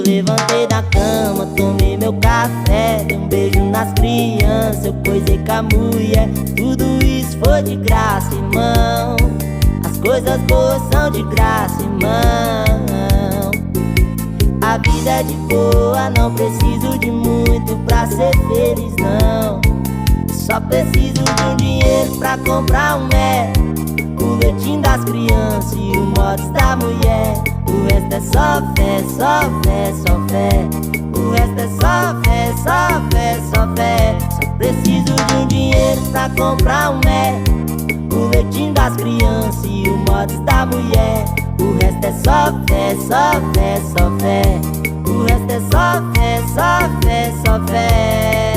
levantei da cama, tomei meu café, dei um beijo nas crianças, eu coisei com a mulher. Tudo isso foi de graça, irmão. As coisas boas são de graça, irmão. A vida é de boa, não preciso de muito pra ser feliz, não. Só preciso de um dinheiro pra comprar um o leitinho das crianças e o mods da mulher. O resto é só fé, só fé, só fé. O resto é só fé, só fé, só fé. Só preciso de um dinheiro pra comprar um o leitinho das crianças e o mods da mulher. O resto é só fé, só fé, só fé. O resto é só fé, só fé, só fé.